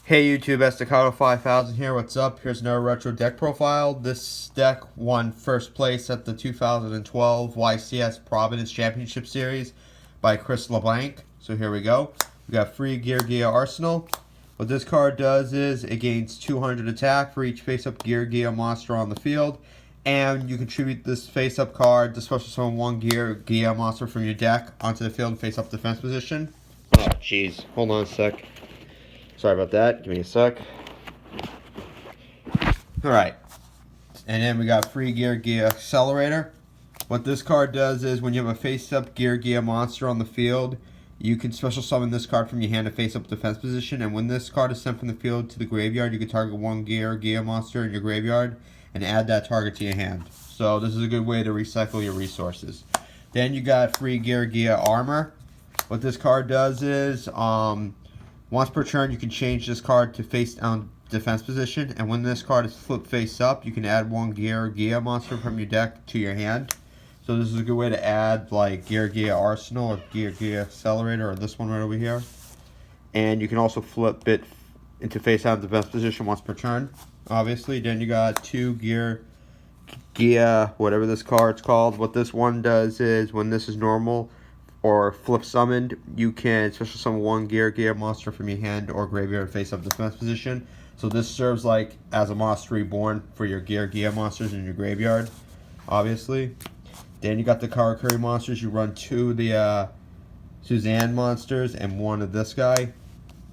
Hey YouTube, Estacado 5000 here. What's up? Here's another retro deck profile. This deck won first place at the 2012 YCS Providence Championship Series by Chris Leblanc. So here we go. We got free Geargia Arsenal. What this card does is it gains 200 attack for each face-up Geargia monster on the field. And you contribute this face-up card to special summon one Geargia monster from your deck onto the field in face-up defense position. Oh jeez, hold on a sec. Sorry about that. Give me a sec. Alright. And then we got free Geargia Accelerator. What this card does is when you have a face-up Geargia monster on the field, you can special summon this card from your hand to face-up defense position. And when this card is sent from the field to the graveyard, you can target one Geargia monster in your graveyard and add that target to your hand. So this is a good way to recycle your resources. Then you got free Geargia Armor. What this card does is, once per turn, you can change this card to face down defense position, and when this card is flipped face up, you can add one Geargia monster from your deck to your hand. So this is a good way to add like Geargia Arsenal or Geargia Accelerator, or this one right over here. And you can also flip it into face down defense position once per turn, obviously. Then you got two Geargia, whatever this card's called. What this one does is when this is normal or flip summoned, you can special summon one Geargia monster from your hand or graveyard face up defense position. So this serves like as a monster reborn for your Geargia monsters in your graveyard, obviously. Then you got the Karakuri monsters. You run two of the Suzanne monsters and one of this guy.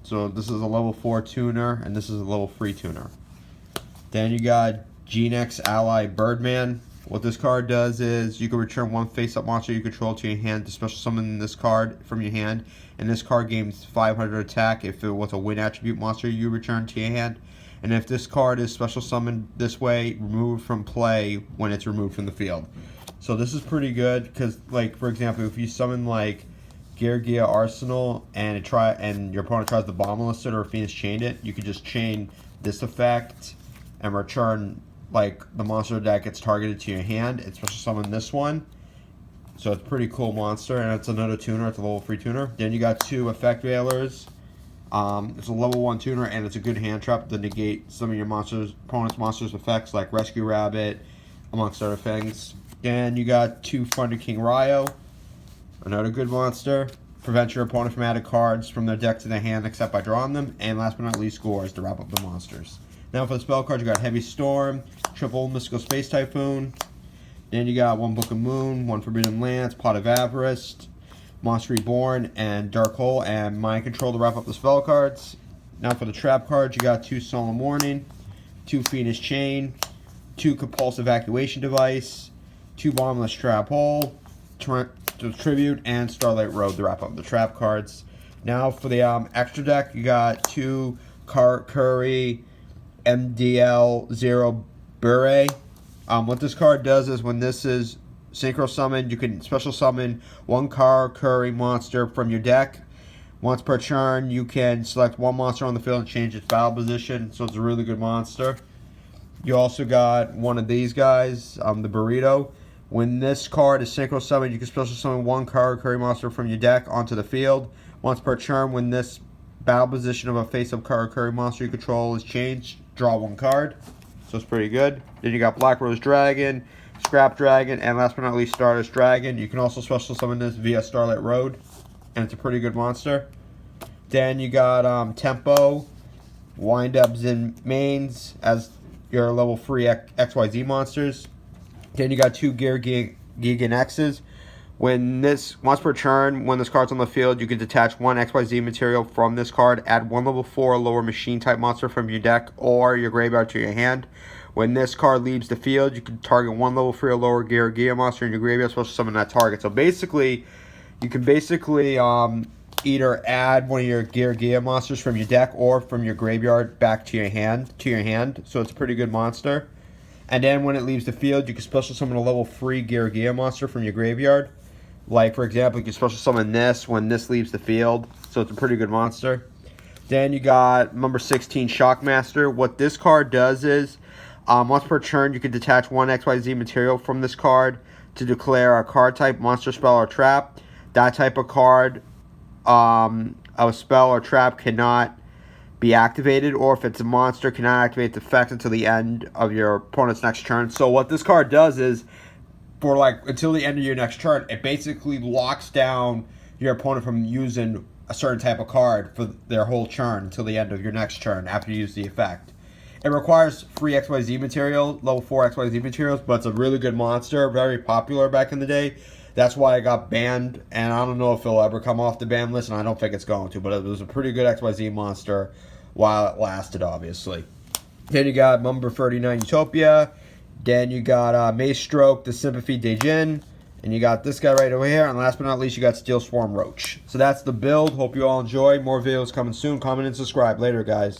So this is a level 4 tuner and this is a level 3 tuner. Then you got Genex Ally Birdman. What this card does is you can return one face-up monster you control to your hand to special summon this card from your hand. And this card gains 500 attack if it was a win attribute monster you return to your hand. And if this card is special summoned this way, removed from play when it's removed from the field. So this is pretty good because, like, for example, if you summon like Geargia Arsenal and your opponent tries to bomb list it or Phoenix chain it, you could just chain this effect and return like the monster that gets targeted to your hand. It's special summon this one. So it's a pretty cool monster, and it's another tuner. It's a level 3 tuner. Then you got two effect veilers. It's a level 1 tuner, and it's a good hand trap to negate some of your opponent's monsters' effects like Rescue Rabbit, amongst other things. Then you got two Thunder King Ryo, another good monster. Prevent your opponent from adding cards from their deck to their hand except by drawing them. And last but not least, Scores to wrap up the monsters. Now for the spell cards, you got Heavy Storm, triple Mystical Space Typhoon. Then you got one Book of Moon, one Forbidden Lance, Pot of Avarice, Monster Reborn, and Dark Hole, and Mind Control to wrap up the spell cards. Now for the trap cards, you got two Solemn Warning, two Phoenix Chain, two Compulsive Evacuation Device, two Bombless Trap Hole, Tribute, and Starlight Road to wrap up the trap cards. Now for the extra deck, you got two Karakuri MDL0 Bure. What this card does is when this is synchro summoned, you can special summon one Karakuri monster from your deck. Once per turn, you can select one monster on the field and change its battle position. So it's a really good monster. You also got one of these guys, the Burrito. When this card is synchro summoned, you can special summon one Karakuri monster from your deck onto the field. Once per turn, when this battle position of a face-up Karakuri monster you control is changed, draw one card. So it's pretty good. Then you got Black Rose Dragon, Scrap Dragon, and last but not least, Stardust Dragon. You can also special summon this via Starlight Road, and it's a pretty good monster. Then you got Tempo, Wind-Ups, and Mains as your level 3 XYZ monsters. Then you got two Gigan X's. Once per turn, when this card's on the field, you can detach one XYZ material from this card, add one level 4 lower machine type monster from your deck or your graveyard to your hand. When this card leaves the field, you can target one level 3 or lower Geargia monster in your graveyard, special summon that target. So basically, you can either add one of your Geargia monsters from your deck or from your graveyard back to your hand. So it's a pretty good monster. And then when it leaves the field, you can special summon a level 3 Geargia monster from your graveyard. Like, for example, you can special summon this when this leaves the field. So it's a pretty good monster. Then you got number 16, Shockmaster. What this card does is, once per turn, you can detach one XYZ material from this card to declare a card type, monster, spell, or trap. That type of card, a spell or trap cannot be activated, or if it's a monster, cannot activate the effect until the end of your opponent's next turn. So what this card does is, for like until the end of your next turn, it basically locks down your opponent from using a certain type of card for their whole turn until the end of your next turn after you use the effect. It requires free XYZ material, level 4 XYZ materials, but it's a really good monster, very popular back in the day. That's why it got banned, and I don't know if it'll ever come off the ban list, and I don't think it's going to, but it was a pretty good XYZ monster while it lasted, obviously. Then you got number 39 Utopia. Then you got Mace Stroke, the Sympathy Dejin. And you got this guy right over here. And last but not least, you got Steel Swarm Roach. So that's the build. Hope you all enjoy. More videos coming soon. Comment and subscribe. Later, guys.